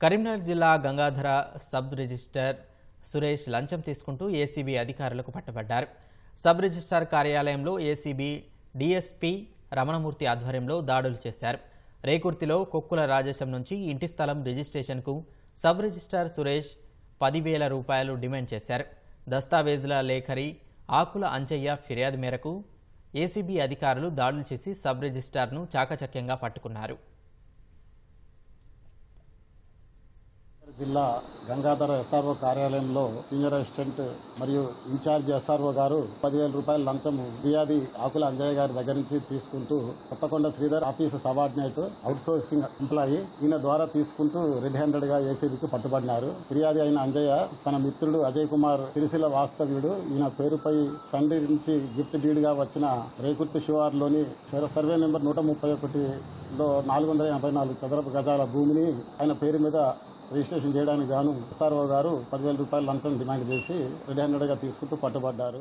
కరీంనగర్ జిల్లా Gangadhara sub register Suresh లంచం తీసుకుంటూ ఏసీబీ అధికారులకు పట్టుబడ్డారు. సబ్ రిజిస్టార్ కార్యాలయంలో ఏసీబీ డీఎస్పీ రమణమూర్తి ఆధ్వర్యంలో దాడులు చేశారు. రేకుర్తిలో కొక్కుల రాజేశం నుంచి ఇంటి స్థలం రిజిస్ట్రేషన్కు సబ్ రిజిస్టార్ సురేష్ 10,000 రూపాయలు డిమాండ్ చేశారు. దస్తావేజుల లేఖరి ఆకుల అంజయ్య ఫిర్యాదు మేరకు ఏసీబీ అధికారులు దాడులు చేసి సబ్ రిజిస్టార్ను చాకచక్యంగా పట్టుకున్నారు. జిల్లా గంగాధర ఎస్ఆర్ఓ కార్యాలయంలో సీనియర్ అసిస్టెంట్ మరియు ఇన్ఛార్జ్ ఎస్ఆర్ఓ గారు 10,000 రూపాయల లంచం ఫిర్యాది ఆకుల అంజయ్య గారి దగ్గర నుంచి తీసుకుంటూ Kothakonda Sridhar office subordinate out sourcing employee ఈయన ద్వారా తీసుకుంటూ రెడ్ హ్యాండెడ్ గా ఏసీబీకి పట్టుబడినారు. ఫిర్యాది అయిన అంజయ్య తన మిత్రుడు అజయ్ కుమార్ సిరిసిల్ల వాస్తవ్యుడు. ఈయన పేరుపై తండ్రి నుంచి గిఫ్ట్ డీడ్ గా వచ్చిన రేకుర్తి శివార్లోని సర్వే నెంబర్ 131లో 484 చదరపు గజాల భూమిని ఆయన పేరు మీద రిజిస్ట్రేషన్ చేయడానికి గాను ఎస్ఆర్ఓ గారు 10,000 రూపాయల లంచం డిమాండ్ చేసి రెడ్ హ్యాండెడ్ గా తీసుకుంటూ పట్టుబడ్డారు.